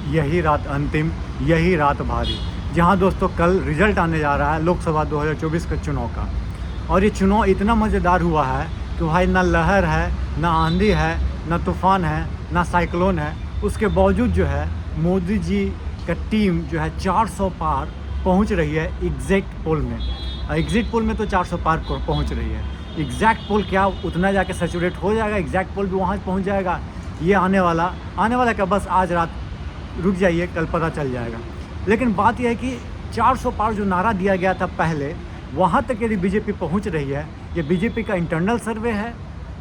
यही रात अंतिम, यही रात भारी। जहां दोस्तों कल रिजल्ट आने जा रहा है लोकसभा 2024 के चुनाव का। और ये चुनाव इतना मज़ेदार हुआ है कि भाई ना लहर है, ना आंधी है, ना तूफ़ान है, ना साइक्लोन है। उसके बावजूद जो है मोदी जी का टीम जो है 400 पार पहुंच रही है एग्जैक्ट पोल में। एग्जिट पोल में तो 400 पार पहुंच रही है। एग्जैक्ट पोल क्या उतना जाके सैचुरेट हो जाएगा, एग्जैक्ट पोल भी वहाँ पहुंच जाएगा। ये आने वाला क्या, बस आज रात रुक जाइए, कल पता चल जाएगा। लेकिन बात यह है कि 400 पार जो नारा दिया गया था पहले, वहाँ तक यदि बीजेपी पहुँच रही है, ये बीजेपी का इंटरनल सर्वे है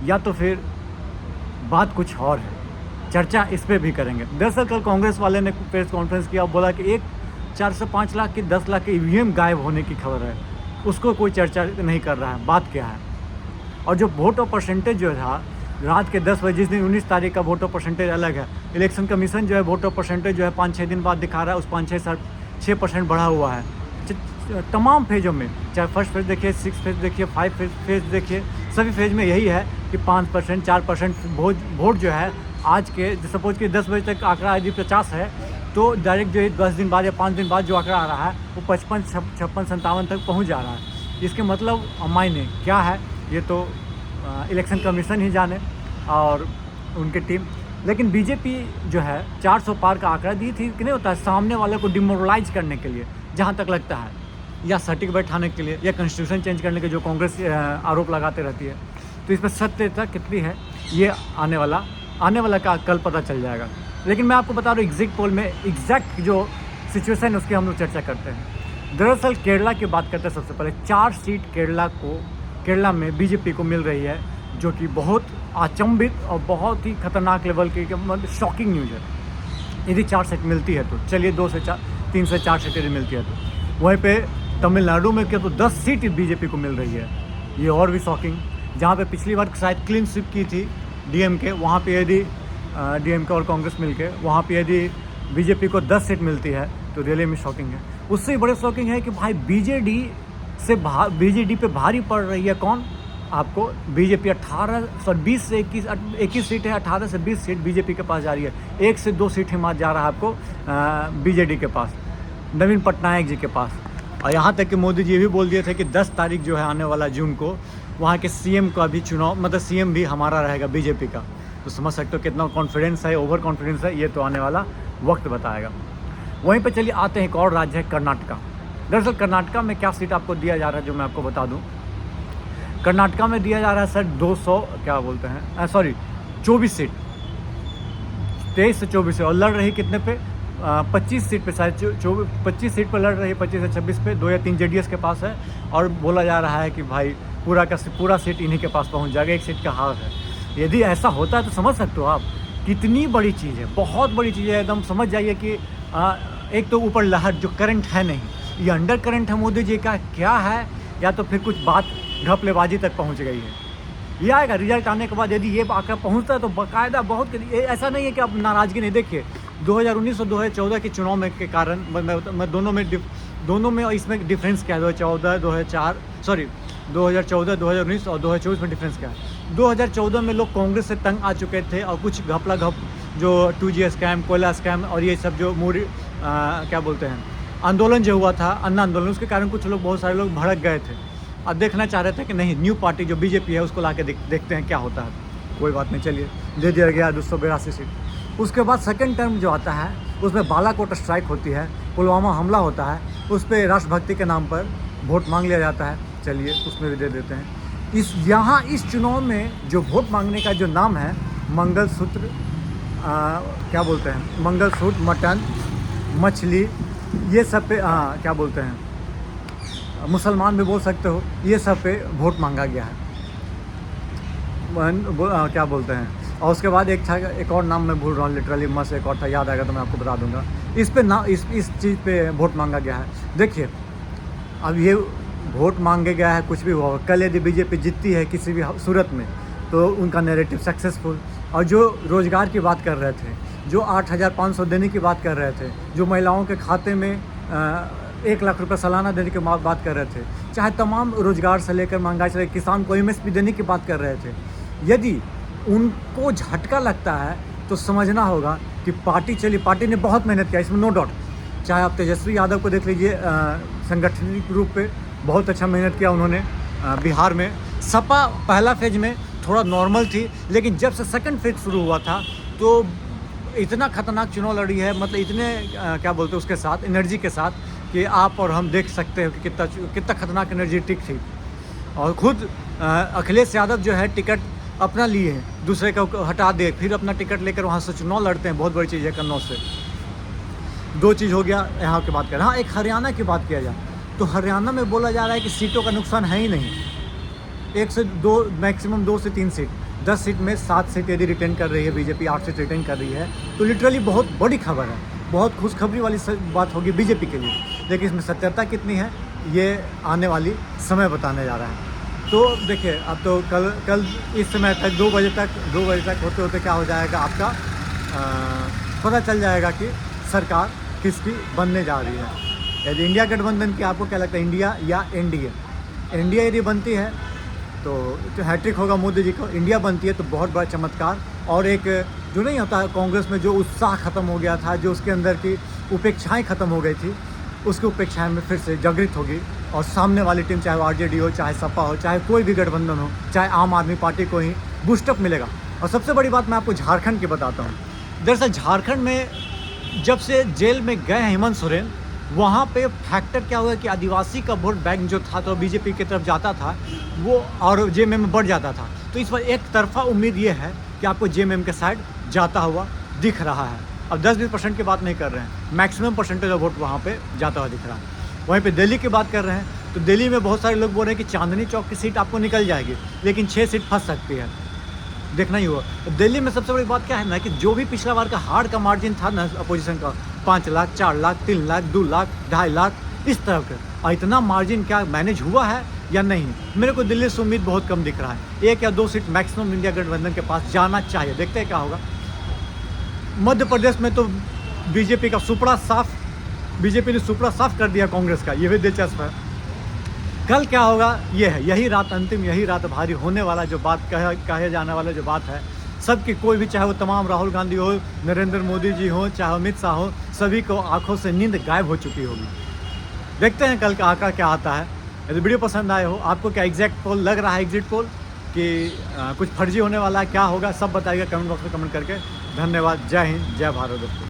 या तो फिर बात कुछ और है। चर्चा इस पर भी करेंगे। दरअसल कल कांग्रेस वाले ने प्रेस कॉन्फ्रेंस किया, बोला कि 4 से 5 लाख की 10 लाख के ईवीएम गायब होने की खबर है, उसको कोई चर्चा नहीं कर रहा है। बात क्या है? और जो वोट और परसेंटेज जो था रात के 10 बजे, जिस दिन 19 तारीख का वोट और परसेंटेज अलग है, इलेक्शन कमीशन जो है वोट और परसेंटेज जो है 5-6 दिन बाद दिखा रहा है, उस 5-6% बढ़ा हुआ है तमाम फेज़ों में। चाहे फर्स्ट फेज़ देखिए, 6 फेज़ देखिए, 5 फेज़ देखिए, सभी फेज़ में यही है कि 5%, 4% वोट जो है आज के, सपोज कि 10 बजे तक आंकड़ा यदि 50 है, तो डायरेक्ट जो 10 दिन बाद या 5 दिन बाद जो आंकड़ा आ रहा है वो 55, 56, 57 तक पहुंच जा रहा है। इसके मतलब मायने क्या है ये तो इलेक्शन कमीशन ही जाने और उनकी टीम। लेकिन बीजेपी जो है 400 पार का आंकड़ा दी थी कि नहीं होता है, सामने वाले को डिमोरलाइज करने के लिए, जहाँ तक लगता है, या सटीक बैठाने के लिए, या कॉन्स्टिट्यूशन चेंज करने के जो कांग्रेस आरोप लगाते रहती है। तो इस पर सत्यता कितनी है ये आने वाला का कल पता चल जाएगा। लेकिन मैं आपको बता रहा हूँ एग्जिट पोल में एग्जैक्ट जो सिचुएशन है उसकी हम लोग चर्चा करते हैं। दरअसल केरला की बात करते हैं। सबसे पहले 4 सीट केरला में बीजेपी को मिल रही है, जो कि बहुत अचंभित और बहुत ही खतरनाक लेवल की, मतलब शॉकिंग न्यूज़ है। यदि 4 सीट मिलती है तो चलिए 3 से 4 सीट यदि मिलती है तो वहीं पे तमिलनाडु में क्या तो 10 सीट बीजेपी को मिल रही है। ये और भी शॉकिंग। जहाँ पे पिछली बार शायद क्लीन स्वीप की थी डीएमके, वहाँ पे यदि डीएमके और कांग्रेस मिलके वहाँ पे यदि बीजेपी को 10 सीट मिलती है तो रियली में शॉकिंग है। उससे बड़े शॉकिंग है कि भाई बीजेडी पे भारी पड़ रही है कौन? आपको बीजेपी 20 से 21 सीट है, 18 से 20 सीट बीजेपी के पास जा रही है। 1 से 2 सीट हिमात जा रहा है आपको बीजेडी के पास, नवीन पटनायक जी के पास। और यहाँ तक कि मोदी जी भी बोल दिए थे कि 10 तारीख जो है आने वाला जून को वहाँ के सीएम का भी चुनाव, मतलब सीएम भी हमारा रहेगा बीजेपी का। तो समझ सकते हो कितना कॉन्फिडेंस है, ओवर कॉन्फिडेंस है, ये तो आने वाला वक्त बताएगा। वहीं पर चलिए आते हैं, एक और राज्य है कर्नाटका। दरअसल कर्नाटका में क्या सीट आपको दिया जा रहा है जो मैं आपको बता दूँ। कर्नाटका में दिया जा रहा है सर 24 सीट, 23 से 24 और लड़ रही कितने पे, 25 सीट पे, शायद 25 सीट पर लड़ रही है, 25 से 26 पे। 2 या 3 जेडीएस के पास है और बोला जा रहा है कि भाई पूरा का पूरा सीट इन्हीं के पास पहुंच जाएगा, 1 सीट का हार है। यदि ऐसा होता है तो समझ सकते हो आप कितनी बड़ी चीज़ है, बहुत बड़ी चीज़ है। एकदम समझ जाइए कि एक तो ऊपर लहर जो करंट है नहीं, ये अंडर करंट है मोदी जी का क्या है, या तो फिर कुछ बात घपलेबाजी तक पहुंच गई है। ये आएगा रिजल्ट आने के बाद, यदि ये आंकड़ा पहुंचता है तो बाकायदा बहुत, ऐसा नहीं है कि आप नाराज़गी नहीं। देखिए 2019 और 2014 के चुनाव में के कारण मैं दोनों में इसमें डिफरेंस क्या है, 2014, 2019 और 2024 में डिफरेंस क्या है। 2014 में लोग कांग्रेस से तंग आ चुके थे और कुछ घपला जो 2G स्कैम, कोयला स्कैम और ये सब जो क्या बोलते हैं आंदोलन जो हुआ था, अन्ना आंदोलन, उसके कारण कुछ लोग, बहुत सारे लोग भड़क गए थे और देखना चाह रहे थे कि नहीं न्यू पार्टी जो बीजेपी है उसको ला के देखते हैं क्या होता है। कोई बात नहीं, चलिए दे दिया गया 282 सीट। उसके बाद सेकंड टर्म जो आता है उसमें बालाकोट स्ट्राइक होती है, पुलवामा हमला होता है, उस पर राष्ट्रभक्ति के नाम पर वोट मांग लिया जाता है। चलिए उसमें भी दे देते हैं। इस चुनाव में जो वोट मांगने का जो नाम है, मंगलसूत्र, क्या बोलते हैं, मंगलसूत्र, मटन, मछली, ये सब पे क्या बोलते हैं, मुसलमान भी बोल सकते हो, ये सब पे वोट मांगा गया है। क्या बोलते हैं। और उसके बाद एक और नाम मैं भूल रहा हूँ, लिटरली मस्त एक और था, याद आएगा तो मैं आपको बता दूंगा। इस पे ना इस चीज़ पे वोट मांगा गया है। देखिए अब ये वोट मांगे गया है, कुछ भी हुआ, कल यदि बीजेपी जीतती है किसी भी सूरत में तो उनका नैरेटिव सक्सेसफुल। और जो रोज़गार की बात कर रहे थे, जो 8,500 देने की बात कर रहे थे, जो महिलाओं के खाते में 1 लाख रुपये सालाना देने की बात कर रहे थे, चाहे तमाम रोज़गार से लेकर महंगाई से लेकर किसान को MSP देने की बात कर रहे थे, यदि उनको झटका लगता है तो समझना होगा कि पार्टी चली, पार्टी ने बहुत मेहनत किया, इसमें नो डाउट। चाहे आप तेजस्वी यादव को देख लीजिए, संगठनिक रूप पे बहुत अच्छा मेहनत किया उन्होंने बिहार में। सपा पहला फेज में थोड़ा नॉर्मल थी, लेकिन जब से सेकंड फेज शुरू हुआ था तो इतना खतरनाक चुनाव लड़ी है, मतलब इतने क्या बोलते हैं उसके साथ, एनर्जी के साथ, कि आप और हम देख सकते हो कि कितना खतरनाक एनर्जेटिक थी। और खुद अखिलेश यादव जो है टिकट अपना लिए हैं, दूसरे को हटा दे, फिर अपना टिकट लेकर वहाँ से चुनाव लड़ते हैं। बहुत बड़ी चीज़ है कन्नौज से। दो चीज़ हो गया यहाँ की बात करें। हाँ, एक हरियाणा की बात किया जाए तो हरियाणा में बोला जा रहा है कि सीटों का नुकसान है ही नहीं, 1 से 2, मैक्सिमम 2 से 3 सीट, 10 सीट में 7 सीट यदि रिटेन कर रही है बीजेपी, 8 सीट रिटेन कर रही है, तो लिटरली बहुत बड़ी खबर है, बहुत खुशखबरी वाली बात होगी बीजेपी के लिए। लेकिन इसमें सत्यता कितनी है ये आने वाली समय बताने जा रहा है। तो देखिए, अब तो कल इस समय तक 2 बजे तक होते होते क्या हो जाएगा आपका, पता चल जाएगा कि सरकार किसकी बनने जा रही है। यदि इंडिया गठबंधन की, आपको क्या लगता है, इंडिया या एनडीए? इंडिया यदि बनती है तो हैट्रिक होगा मोदी जी को। इंडिया बनती है तो बहुत बड़ा चमत्कार, और एक जो नहीं होता है कांग्रेस में जो उत्साह खत्म हो गया था, जो उसके अंदर की उपेक्षाएं खत्म हो गई थी, उसकी उपेक्षाएं में फिर से जागृत होगी। और सामने वाली टीम, चाहे वो आरजेडी हो, चाहे सपा हो, चाहे कोई भी गठबंधन हो, चाहे आम आदमी पार्टी को ही बूस्टअप मिलेगा। और सबसे बड़ी बात मैं आपको झारखंड की बताता हूँ। दरअसल झारखंड में जब से जेल में गए हेमंत सोरेन, वहाँ पे फैक्टर क्या हुआ कि आदिवासी का वोट बैंक जो था तो बीजेपी की तरफ जाता था वो, और जेएमएम में बढ़ जाता था। तो इस पर एक तरफा उम्मीद ये है कि आपको जेएमएम के साइड जाता हुआ दिख रहा है। अब 10-20% की बात नहीं कर रहे हैं, मैक्सिमम परसेंटेज ऑफ वोट वहाँ पे जाता हुआ दिख रहा है। वहीं पे दिल्ली की बात कर रहे हैं तो दिल्ली में बहुत सारे लोग बोल रहे हैं कि चांदनी चौक की सीट आपको निकल जाएगी, लेकिन 6 सीट फंस सकती है, देखना ही हुआ। दिल्ली में सबसे बड़ी बात क्या है ना, कि जो भी पिछला बार का हार्ड का मार्जिन था ना अपोजिशन का, 5 लाख, 4 लाख, 3 लाख, 2 लाख, 2.5 लाख, इस तरह के, और इतना मार्जिन क्या मैनेज हुआ है या नहीं, मेरे को दिल्ली से उम्मीद बहुत कम दिख रहा है। 1 या 2 सीट मैक्सिमम इंडिया गठबंधन के पास जाना चाहिए, देखते हैं क्या होगा। मध्य प्रदेश में तो बीजेपी ने सुपड़ा साफ कर दिया कांग्रेस का, ये भी दिलचस्प है। कल क्या होगा ये है, यही रात अंतिम, यही रात भारी होने वाला जो बात कहे जाने वाला जो बात है सबकी, कोई भी, चाहे वो तमाम राहुल गांधी हो, नरेंद्र मोदी जी हो, चाहे अमित शाह हो, सभी को आंखों से नींद गायब हो चुकी होगी। देखते हैं कल का आंकड़ा क्या आता है। यदि वीडियो पसंद आए हो, आपको क्या एग्जैक्ट पोल लग रहा है, एग्जिट पोल, कि कुछ फर्जी होने वाला है, क्या होगा, सब बताइएगा कमेंट बॉक्स में कमेंट करके। धन्यवाद, जय हिंद, जय भारत दोस्तों।